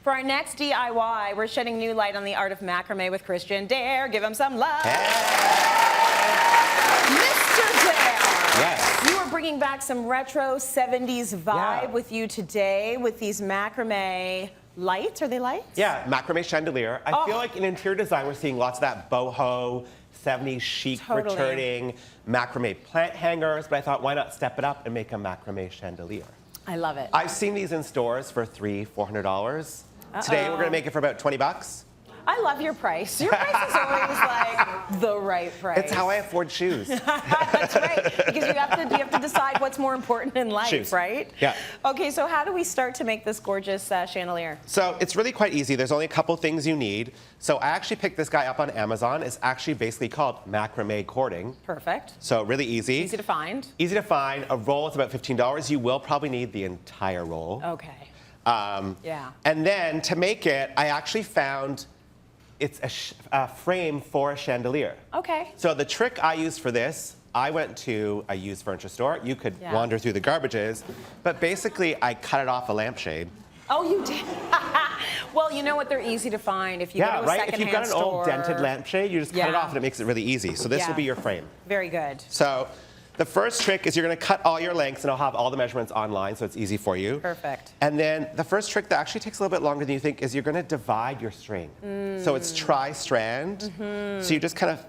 For our next DIY, we're shedding new light on the art of macrame with Christian Dare. Give him some love. Mr. Dare. Yes. You are bringing back some retro 70s vibe with you today with these macrame lights. Are they lights? Yeah, macrame chandelier. I feel like in interior design, we're seeing lots of that boho, 70s chic returning macrame plant hangers, but I thought, why not step it up and make a macrame chandelier? I love it. I've seen these in stores for $300, $400. Today, we're gonna make it for about 20 bucks. I love your price. Your price is always like the right price. It's how I afford shoes. That's right, because you have to decide what's more important in life, shoes. right? Yeah. Okay, so how do we start to make this gorgeous chandelier? So it's really quite easy. There's only a couple things you need. So I actually picked this guy up on Amazon. It's actually basically called macrame cording. Perfect. So really easy. Easy to find. Easy to find. A roll is about $15. You will probably need the entire roll. Okay. Yeah. And then to make it, I actually found it's a frame for a chandelier. Okay. So the trick I used for this, I went to a used furniture store. You could wander through the garbages, but basically I cut it off a lampshade. Oh, you did? Well, you know what? They're easy to find if you go to a secondhand store. If you've got an old dented lampshade, you just cut it off and it makes it really easy. So this will be your frame. Very good. So the first trick is you're going to cut all your lengths, and I'll have all the measurements online so it's easy for you. Perfect. And then the first trick that actually takes a little bit longer than you think is you're going to divide your string. So it's tri-strand. So you just kind of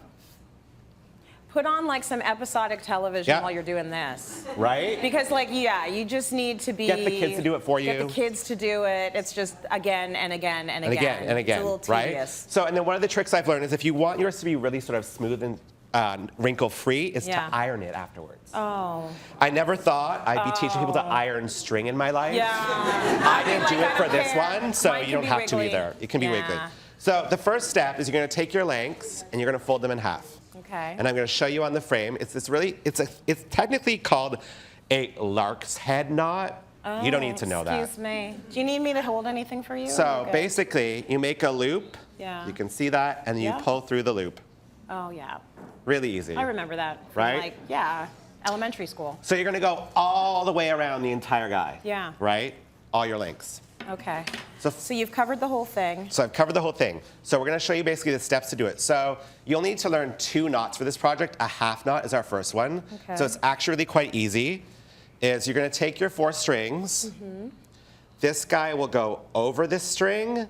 put on like some episodic television while you're doing this. Right? Because like, you just need to be... Get the kids to do it for you. Get the kids to do it. It's just again and again and again. And again and again, it's a little tedious. So, and then one of the tricks I've learned is if you want yours to be really sort of smooth and wrinkle-free is to iron it afterwards. Oh. I never thought I'd be teaching people to iron string in my life. Yeah. I didn't do it for this one, so Mine you don't have to either. It can be wiggly. So the first step is you're going to take your lengths and you're going to fold them in half. Okay. And I'm going to show you on the frame. It's this really, it's technically called a Larks head knot. You don't need to know that. Excuse me. Do you need me to hold anything for you? So basically, you make a loop. Yeah. You can see that, and you pull through the loop. Oh, yeah. Really easy. I remember that from like, elementary school. So you're going to go all the way around the entire guy. Yeah. Right? All your lengths. Okay. So you've covered the whole thing. So I've covered the whole thing. So we're going to show you basically the steps to do it. So you'll need to learn 2 knots for this project. A half knot is our first one. Okay. So it's actually really quite easy. Is you're going to take your 4 strings. This guy will go over this string.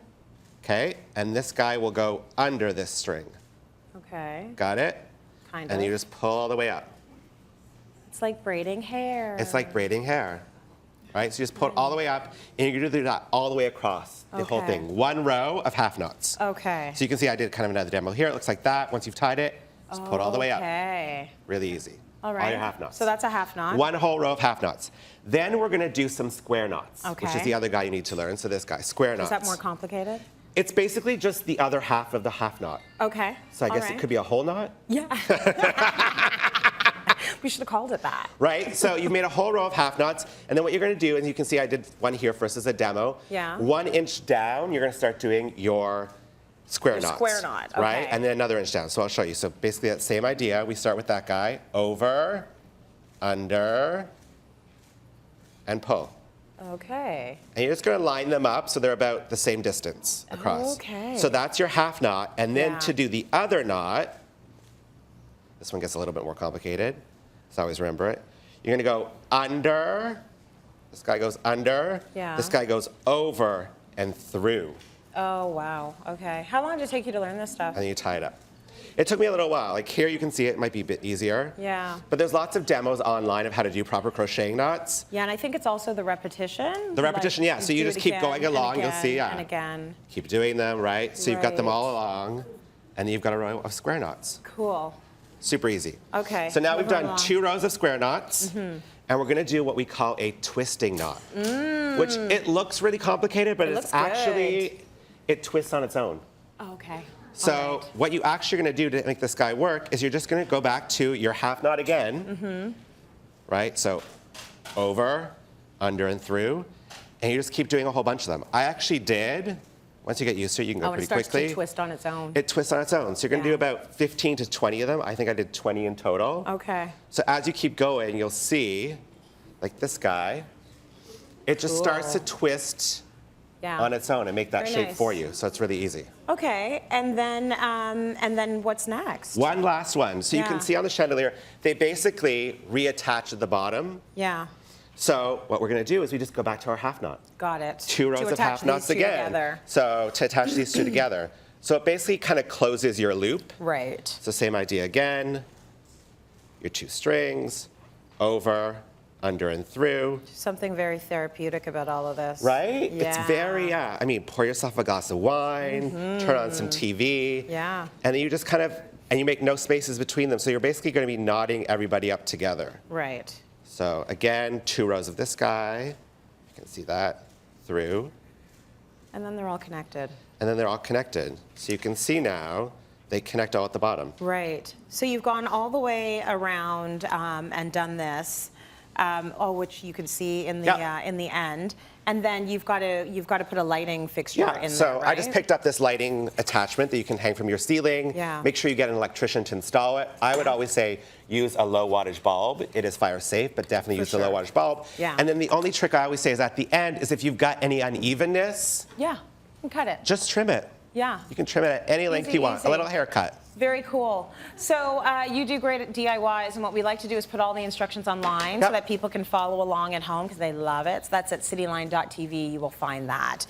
Okay. And this guy will go under this string. Okay. Got it? Kind of. And you just pull all the way up. It's like braiding hair. It's like braiding hair. Right? So you just pull it all the way up, and you're going to do that all the way across the whole thing. 1 row of half knots. Okay. So you can see I did kind of another demo here. It looks like that. Once you've tied it, just pull it all the way up. Okay. Really easy. All right. All your half knots. So that's a half knot. 1 whole row of half knots. Then we're going to do some square knots, which is the other guy you need to learn. So this guy, square knots. Is that more complicated? It's basically just the other half of the half knot. Okay. So I guess it could be a whole knot? Yeah. We should have called it that. Right? So you've made a whole row of half knots, and then what you're going to do, and you can see I did one here first as a demo. Yeah. 1 inch down, you're going to start doing your square knots. Square knot, Right? And then another inch down. So I'll show you. So basically that same idea. We start with that guy. Over, under, and pull. Okay. And you're just going to line them up so they're about the same distance across. Okay. So that's your half knot. And then to do the other knot, this one gets a little bit more complicated. So always remember it. You're going to go under. This guy goes under. Yeah. This guy goes over and through. Oh, wow. Okay. How long did it take you to learn this stuff? And then you tie it up. It took me a little while. Like here you can see it might be a bit easier. Yeah. But there's lots of demos online of how to do proper crocheting knots. Yeah, and I think it's also the repetition. The repetition, yeah. So you just keep going along. You'll see, And again. Keep doing them, right? So you've got them all along. And then you've got a row of square knots. Cool. Super easy. Okay. So now we've done 2 rows of square knots, and we're going to do what we call a twisting knot, which it looks really complicated, but it's actually, it twists on its own. Okay. So what you actually are going to do to make this guy work is you're just going to go back to your half knot again, right? So over, under, and through, and you just keep doing a whole bunch of them. I actually did. Once you get used to it, you can go pretty quickly. It starts to twist on its own. It twists on its own. So you're going to do about 15 to 20 of them. I think I did 20 in total. Okay. So as you keep going, you'll see, like this guy, it just starts to twist on its own and make that Very shape nice. for you. So it's really easy. Okay, and then what's next? One last one. So you Yeah. can see on the chandelier, they basically reattach at the bottom. Yeah, So what we're going to do is we just go back to our half knot. got it. 2 rows To of attach half knots these two again. together. So to attach these two together. So it basically kind of closes your loop. Right. It's the same idea again. Your 2 strings, over, under and through. Something very therapeutic about all of this. Right? Yeah. It's very, I mean, pour yourself a glass of wine, turn on some TV. Yeah. And then you just kind of, and you make no spaces between them. So you're basically going to be knotting everybody up together. Right. So again, 2 rows of this guy. You can see that through. And then they're all connected. And then they're all connected. So you can see now, they connect all at the bottom. Right. So you've gone all the way around and done this, which you can see in the end. And then you've got to put a lighting fixture in there, so right? I just picked up this lighting attachment that you can hang from your ceiling. Yeah. Make sure you get an electrician to install it. I would always say use a low wattage bulb. It is fire safe, but definitely use a low wattage bulb. Yeah. And then the only trick I always say is at the end is if you've got any unevenness, Yeah, you can cut it. just trim it. Yeah. You can trim it at any length Easy, you want. easy. A little haircut. Very cool. So you do great at DIYs, and what we like to do is put all the instructions online so that people can follow along at home because they love it. So that's at cityline.tv. You will find that.